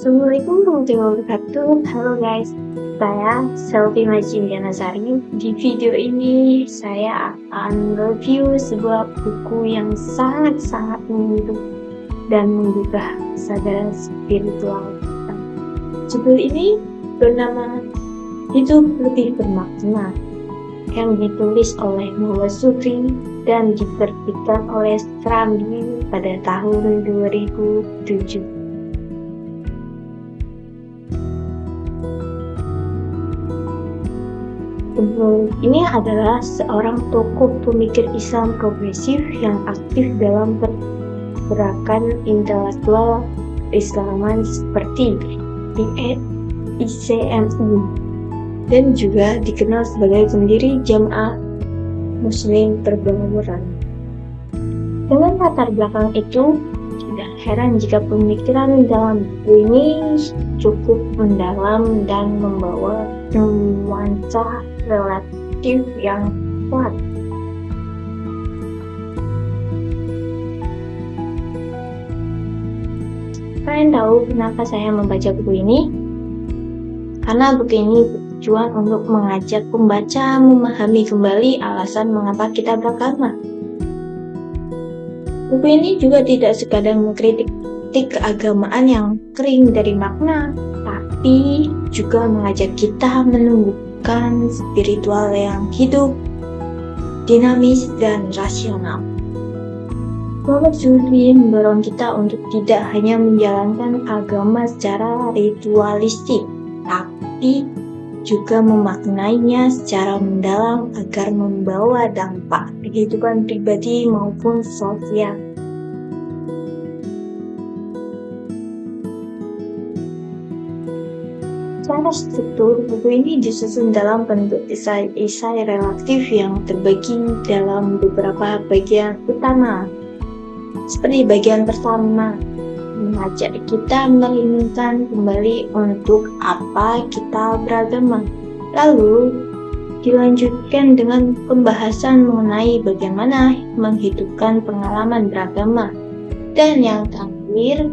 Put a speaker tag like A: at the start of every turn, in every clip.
A: Assalamualaikum warahmatullahi wabarakatuh. Halo guys, saya Selvi Majindianasari. Di video ini saya akan review sebuah buku yang sangat-sangat menyentuh dan menggugah kesadaran spiritual. Judul ini bernama Hidup Lebih Bermakna, yang ditulis oleh Muhammad Zuhri dan diterbitkan oleh Serambi pada tahun 2007. Ini adalah seorang tokoh pemikir Islam progresif yang aktif dalam pergerakan intelektual Islaman seperti ICMI dan juga dikenal sebagai pendiri Jamaah Muslim Perbamuran. Dengan latar belakang itu, tidak heran jika pemikiran dalam buku ini cukup mendalam dan membawa nuansa relatif yang kuat. Kalian tahu kenapa saya membaca buku ini? Karena buku ini bertujuan untuk mengajak pembaca memahami kembali alasan mengapa kita beragama. Buku ini juga tidak sekadar mengkritik keagamaan yang kering dari makna, tapi juga mengajak kita menumbuhkan spiritual yang hidup, dinamis, dan rasional. Muhammad Zuhri mendorong kita untuk tidak hanya menjalankan agama secara ritualistik, tapi juga memaknainya secara mendalam agar membawa dampak di kehidupan pribadi maupun sosial. Secara struktur, buku ini disusun dalam bentuk esai relatif yang terbagi dalam beberapa bagian utama. Seperti bagian pertama, mengajak kita merenungkan kembali untuk apa kita beragama. Lalu, dilanjutkan dengan pembahasan mengenai bagaimana menghidupkan pengalaman beragama. Dan yang terakhir,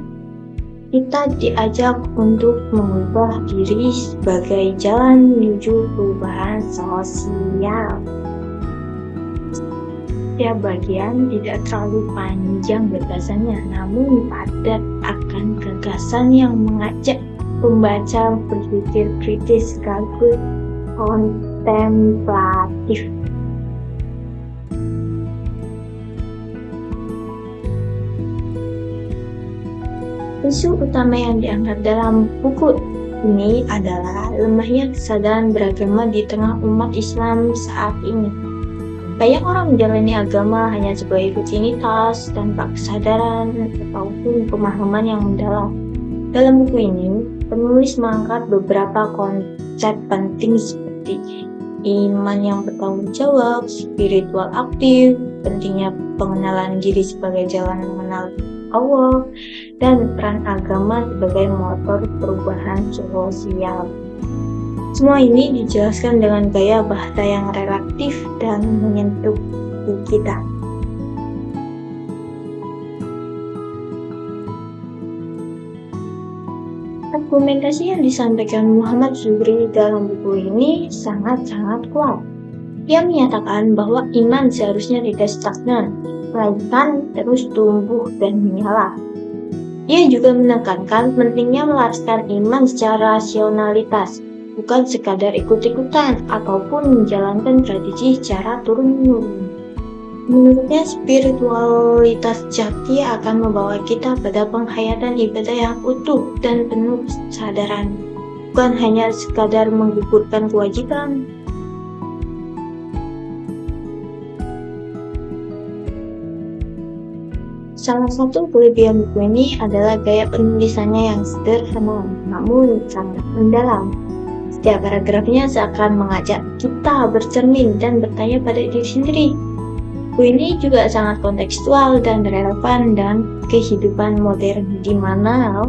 A: kita diajak untuk mengubah diri sebagai jalan menuju perubahan sosial. Setiap bagian tidak terlalu panjang gagasannya, namun padat akan gagasan yang mengajak pembaca berpikir kritis sekaligus kontemplatif. Isu utama yang diangkat dalam buku ini adalah lemahnya kesadaran beragama di tengah umat Islam saat ini. Banyak orang menjalani agama hanya sebagai rutinitas tanpa kesadaran ataupun pemahaman yang mendalam. Dalam buku ini, penulis mengangkat beberapa konsep penting seperti iman yang bertanggung jawab, spiritual aktif, pentingnya pengenalan diri sebagai jalan mengenal Allah, dan peran agama sebagai motor perubahan sosial. Semua ini dijelaskan dengan gaya bahasa yang relatif dan menyentuh kita. Argumentasi yang disampaikan Muhammad Zuhri dalam buku ini sangat-sangat kuat. Dia menyatakan bahwa iman seharusnya tidak stagnan, melainkan terus tumbuh dan menyala. Ia juga menekankan pentingnya melaraskan iman secara rasionalitas, bukan sekadar ikut-ikutan ataupun menjalankan tradisi secara turun-menurun. Menurutnya, spiritualitas jati akan membawa kita pada penghayatan ibadah yang utuh dan penuh kesadaran, bukan hanya sekadar menggugurkan kewajiban. Salah satu kelebihan buku ini adalah gaya penulisannya yang sederhana, namun sangat mendalam. Setiap paragrafnya seakan mengajak kita bercermin dan bertanya pada diri sendiri. Buku ini juga sangat kontekstual dan relevan dengan kehidupan modern, di mana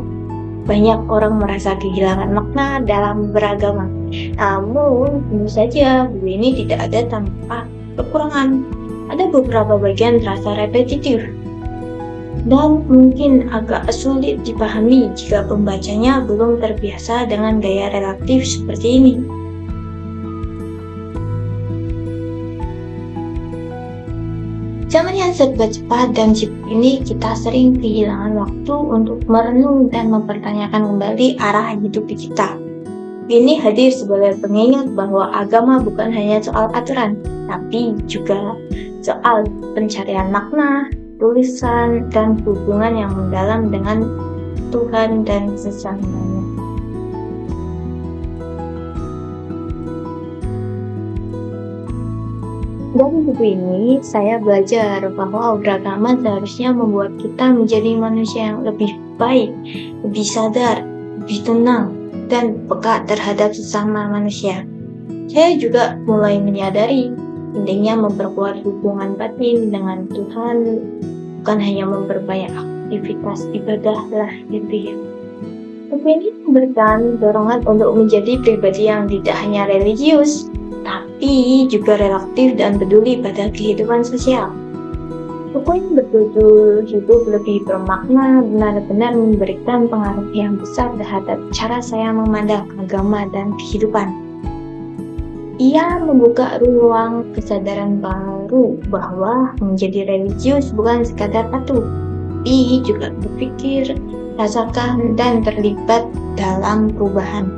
A: banyak orang merasa kehilangan makna dalam beragama. Namun, tentu saja buku ini tidak ada tanpa kekurangan. Ada beberapa bagian terasa repetitif. dan mungkin agak sulit dipahami jika pembacanya belum terbiasa dengan gaya relatif seperti ini. Zaman yang serba cepat dan sibuk ini, kita sering kehilangan waktu untuk merenung dan mempertanyakan kembali arah hidup kita. Ini hadir sebagai pengingat bahwa agama bukan hanya soal aturan, tapi juga soal pencarian makna, tulisan, dan hubungan yang mendalam dengan Tuhan dan sesamanya. Dari buku ini, saya belajar bahwa beragama seharusnya membuat kita menjadi manusia yang lebih baik, lebih sadar, lebih tenang, dan peka terhadap sesama manusia. Saya juga mulai menyadari pentingnya memperkuat hubungan batin dengan Tuhan, bukan hanya memperbanyak aktivitas ibadah lah gitu ya. Buku ini memberikan dorongan untuk menjadi pribadi yang tidak hanya religius, tapi juga relatif dan peduli pada kehidupan sosial. Buku yang berjudul Hidup Lebih Bermakna benar-benar memberikan pengaruh yang besar terhadap cara saya memandang agama dan kehidupan. Ia membuka ruang kesadaran baru bahwa menjadi religius bukan sekadar patuh, tapi juga berpikir, rasakan, dan terlibat dalam perubahan.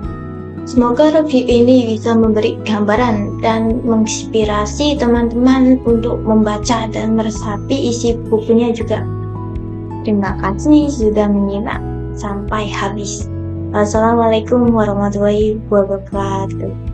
A: Semoga review ini bisa memberi gambaran dan menginspirasi teman-teman untuk membaca dan meresapi isi bukunya juga. Terima kasih sudah menyimak sampai habis. Wassalamualaikum warahmatullahi wabarakatuh.